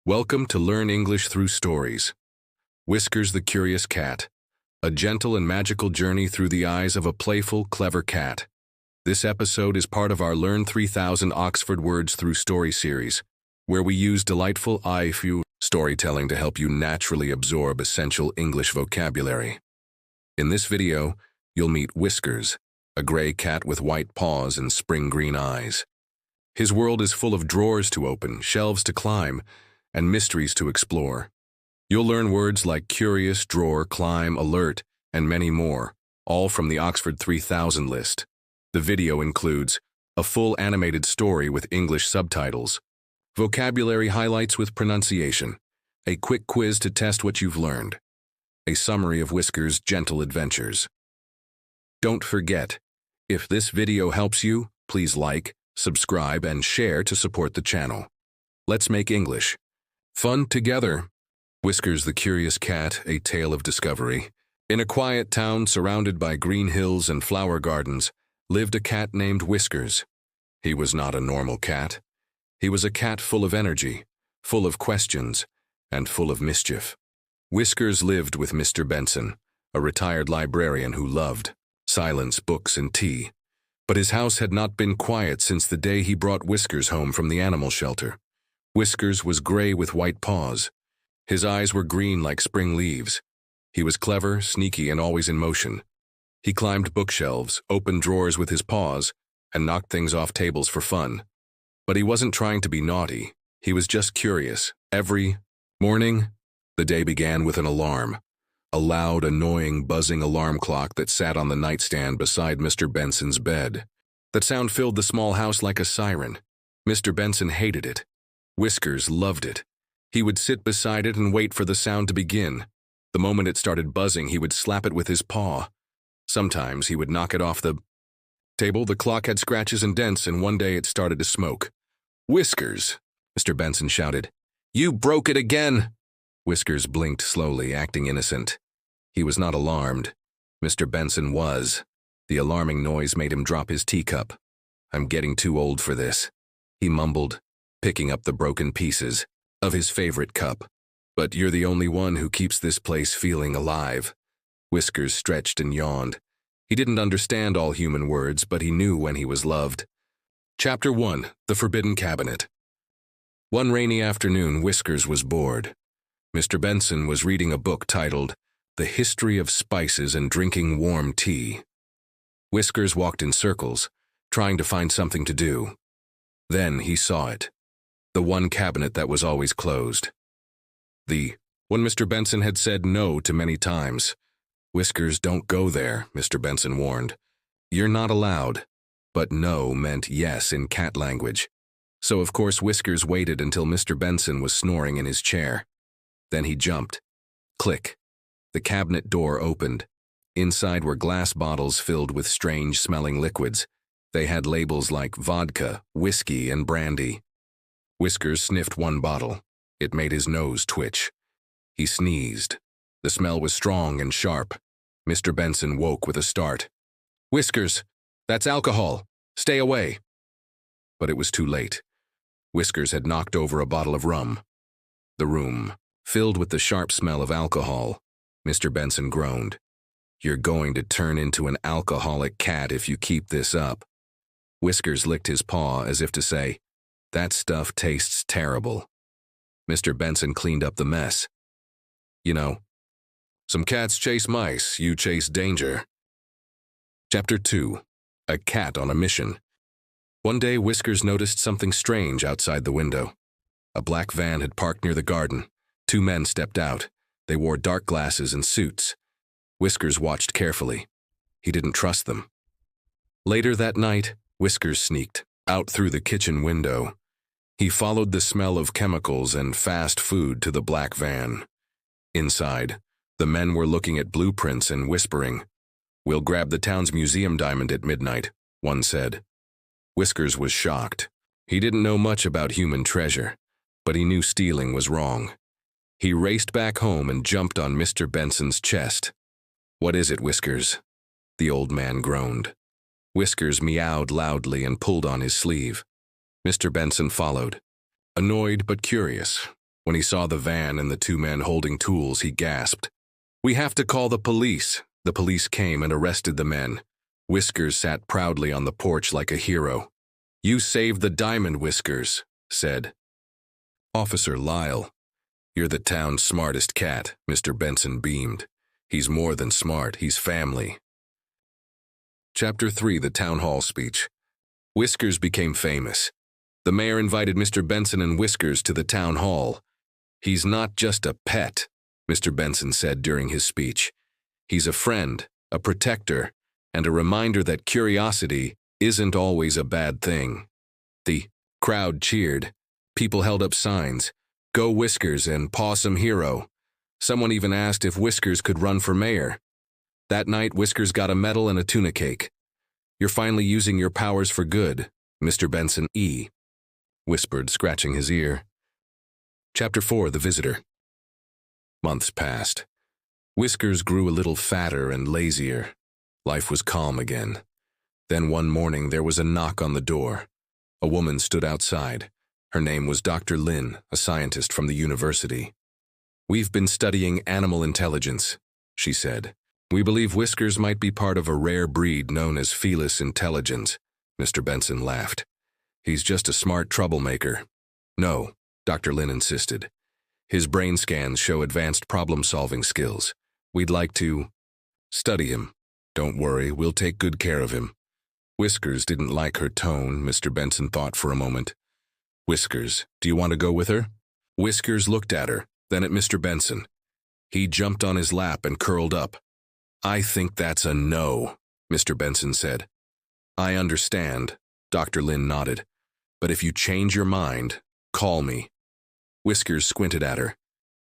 Welcome to Learn English Through Stories. Whiskers the Curious Cat. A gentle and magical journey through the eyes of a playful, clever cat. This episode is part of our Learn 3000 Oxford Words Through Story series, where we use delightful playful storytelling to help you naturally absorb essential English vocabulary. In this video, you'll meet Whiskers, a gray cat with white paws and spring green eyes. His world is full of drawers to open, shelves to climb, and mysteries to explore. You'll learn words like curious, drawer, climb, alert, and many more, all from the Oxford 3000 list. The video includes a full animated story with English subtitles, vocabulary highlights with pronunciation, a quick quiz to test what you've learned, a summary of Whiskers' gentle adventures. Don't forget, if this video helps you, please like, subscribe, and share to support the channel. Let's make English fun together. Whiskers the Curious Cat, a tale of discovery. In a quiet town surrounded by green hills and flower gardens, lived a cat named Whiskers. He was not a normal cat. He was a cat full of energy, full of questions, and full of mischief. Whiskers lived with Mr. Benson, a retired librarian who loved silence, books, and tea. But his house had not been quiet since the day he brought Whiskers home from the animal shelter. Whiskers was gray with white paws. His eyes were green like spring leaves. He was clever, sneaky, and always in motion. He climbed bookshelves, opened drawers with his paws, and knocked things off tables for fun. But he wasn't trying to be naughty. He was just curious. Every morning, the day began with an alarm. A loud, annoying, buzzing alarm clock that sat on the nightstand beside Mr. Benson's bed. That sound filled the small house like a siren. Mr. Benson hated it. Whiskers loved it. He would sit beside it and wait for the sound to begin. The moment it started buzzing, he would slap it with his paw. Sometimes he would knock it off the table. The clock had scratches and dents, and one day it started to smoke. "Whiskers!" Mr. Benson shouted. "You broke it again!" Whiskers blinked slowly, acting innocent. He was not alarmed. Mr. Benson was. The alarming noise made him drop his teacup. "I'm getting too old for this," he mumbled, picking up the broken pieces of his favorite cup. "But you're the only one who keeps this place feeling alive." Whiskers stretched and yawned. He didn't understand all human words, but he knew when he was loved. Chapter 1. The Forbidden Cabinet. One rainy afternoon, Whiskers was bored. Mr. Benson was reading a book titled The History of Spices and Drinking Warm Tea. Whiskers walked in circles, trying to find something to do. Then he saw it. The one cabinet that was always closed. The one Mr. Benson had said no to many times. "Whiskers, don't go there," Mr. Benson warned. "You're not allowed." But no meant yes in cat language. So of course Whiskers waited until Mr. Benson was snoring in his chair. Then he jumped. Click. The cabinet door opened. Inside were glass bottles filled with strange-smelling liquids. They had labels like vodka, whiskey, and brandy. Whiskers sniffed one bottle. It made his nose twitch. He sneezed. The smell was strong and sharp. Mr. Benson woke with a start. "Whiskers, that's alcohol. Stay away." But it was too late. Whiskers had knocked over a bottle of rum. The room, filled with the sharp smell of alcohol. Mr. Benson groaned. "You're going to turn into an alcoholic cat if you keep this up." Whiskers licked his paw as if to say, "That stuff tastes terrible." Mr. Benson cleaned up the mess. "You know, some cats chase mice, you chase danger." Chapter 2. A Cat on a Mission. One day, Whiskers noticed something strange outside the window. A black van had parked near the garden. Two men stepped out. They wore dark glasses and suits. Whiskers watched carefully. He didn't trust them. Later that night, Whiskers sneaked out through the kitchen window. He followed the smell of chemicals and fast food to the black van. Inside, the men were looking at blueprints and whispering. "We'll grab the town's museum diamond at midnight," one said. Whiskers was shocked. He didn't know much about human treasure, but he knew stealing was wrong. He raced back home and jumped on Mr. Benson's chest. "What is it, Whiskers?" The old man groaned. Whiskers meowed loudly and pulled on his sleeve. Mr. Benson followed. Annoyed but curious. When he saw the van and the two men holding tools, he gasped. "We have to call the police." The police came and arrested the men. Whiskers sat proudly on the porch like a hero. "You saved the diamond, Whiskers," said Officer Lyle. "You're the town's smartest cat," Mr. Benson beamed. "He's more than smart, he's family." Chapter 3, the Town Hall Speech. Whiskers became famous. The mayor invited Mr. Benson and Whiskers to the town hall. "He's not just a pet," Mr. Benson said during his speech. "He's a friend, a protector, and a reminder that curiosity isn't always a bad thing." The crowd cheered. People held up signs, "Go Whiskers" and "Possum Hero." Someone even asked if Whiskers could run for mayor. That night, Whiskers got a medal and a tuna cake. "You're finally using your powers for good, Mr. Benson E." whispered, scratching his ear. Chapter 4, the Visitor. Months passed. Whiskers grew a little fatter and lazier. Life was calm again. Then one morning there was a knock on the door. A woman stood outside. Her name was Dr. Lin, a scientist from the university. "We've been studying animal intelligence," she said. "We believe Whiskers might be part of a rare breed known as felis intelligence." Mr. Benson laughed. "He's just a smart troublemaker." "No," Dr. Lin insisted. "His brain scans show advanced problem-solving skills. We'd like to study him. Don't worry, we'll take good care of him." Whiskers didn't like her tone. Mr. Benson thought for a moment. "Whiskers, do you want to go with her?" Whiskers looked at her, then at Mr. Benson. He jumped on his lap and curled up. "I think that's a no," Mr. Benson said. "I understand," Dr. Lin nodded. "But if you change your mind, call me." Whiskers squinted at her.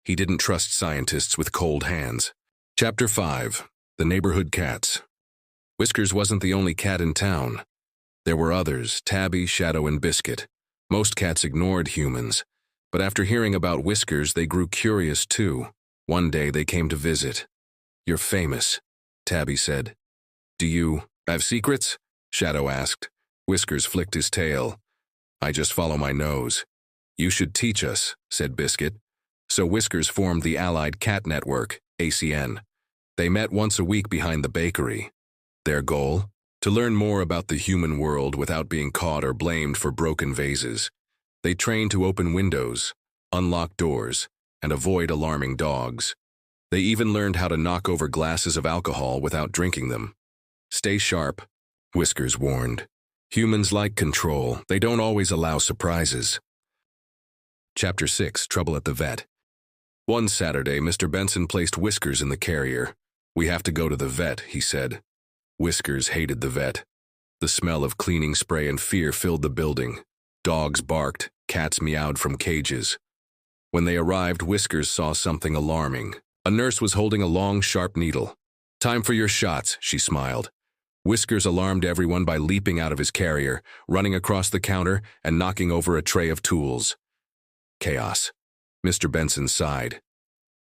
He didn't trust scientists with cold hands. Chapter 5, the Neighborhood Cats. Whiskers wasn't the only cat in town. There were others, Tabby, Shadow, and Biscuit. Most cats ignored humans, but after hearing about Whiskers, they grew curious too. One day they came to visit. "You're famous," Tabby said. "Do you have secrets?" Shadow asked. Whiskers flicked his tail. "I just follow my nose." "You should teach us," said Biscuit. So Whiskers formed the Allied Cat Network, ACN. They met once a week behind the bakery. Their goal? To learn more about the human world without being caught or blamed for broken vases. They trained to open windows, unlock doors, and avoid alarming dogs. They even learned how to knock over glasses of alcohol without drinking them. "Stay sharp," Whiskers warned. "Humans like control. They don't always allow surprises." Chapter 6, Trouble at the Vet. One Saturday, Mr. Benson placed Whiskers in the carrier. "We have to go to the vet," he said. Whiskers hated the vet. The smell of cleaning spray and fear filled the building. Dogs barked, cats meowed from cages. When they arrived, Whiskers saw something alarming. A nurse was holding a long, sharp needle. "Time for your shots," she smiled. Whiskers alarmed everyone by leaping out of his carrier, running across the counter, and knocking over a tray of tools. Chaos. Mr. Benson sighed.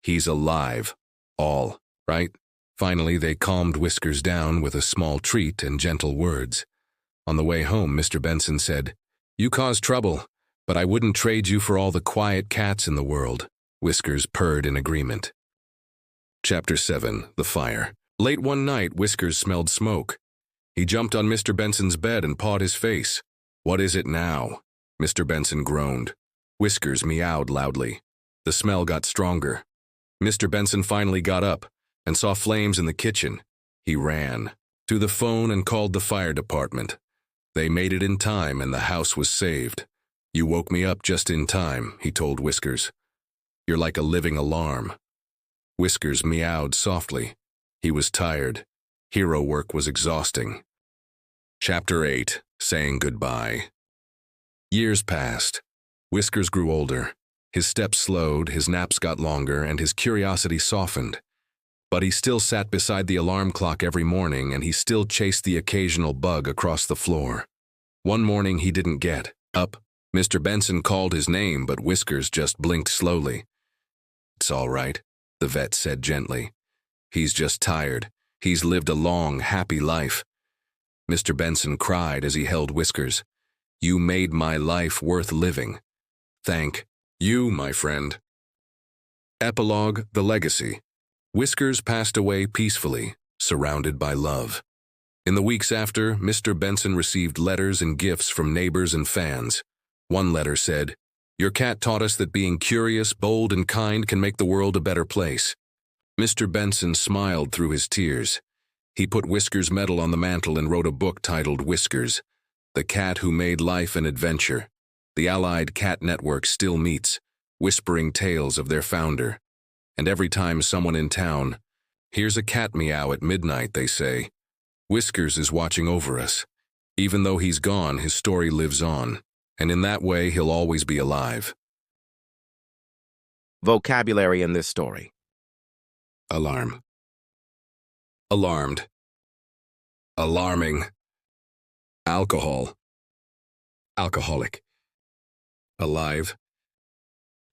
"He's alive. All right." Finally, they calmed Whiskers down with a small treat and gentle words. On the way home, Mr. Benson said, "You caused trouble, but I wouldn't trade you for all the quiet cats in the world." Whiskers purred in agreement. Chapter 7, the Fire. Late one night, Whiskers smelled smoke. He jumped on Mr. Benson's bed and pawed his face. "What is it now?" Mr. Benson groaned. Whiskers meowed loudly. The smell got stronger. Mr. Benson finally got up and saw flames in the kitchen. He ran to the phone and called the fire department. They made it in time and the house was saved. "You woke me up just in time," he told Whiskers. "You're like a living alarm." Whiskers meowed softly. He was tired. Hero work was exhausting. Chapter 8, Saying Goodbye. Years passed. Whiskers grew older. His steps slowed, his naps got longer, and his curiosity softened. But he still sat beside the alarm clock every morning, and he still chased the occasional bug across the floor. One morning he didn't get up. Mr. Benson called his name, but Whiskers just blinked slowly. "It's all right," the vet said gently. "He's just tired. He's lived a long, happy life." Mr. Benson cried as he held Whiskers. "You made my life worth living." "Thank you, my friend." Epilogue: The Legacy. Whiskers passed away peacefully, surrounded by love. In the weeks after, Mr. Benson received letters and gifts from neighbors and fans. One letter said, "Your cat taught us that being curious, bold, and kind can make the world a better place." Mr. Benson smiled through his tears. He put Whiskers' medal on the mantel and wrote a book titled Whiskers, The Cat Who Made Life an Adventure. The Allied Cat Network still meets, whispering tales of their founder. And every time someone in town hears a cat meow at midnight, they say, Whiskers is watching over us. Even though he's gone, his story lives on, and in that way he'll always be alive. Vocabulary in this story. Alarm. Alarmed. Alarming. Alcohol. Alcoholic. Alive.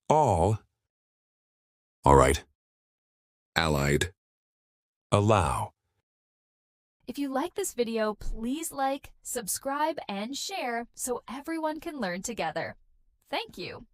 All. Right. Allied. Allow. If you like this video, please like, subscribe, and share so everyone can learn together. Thank you.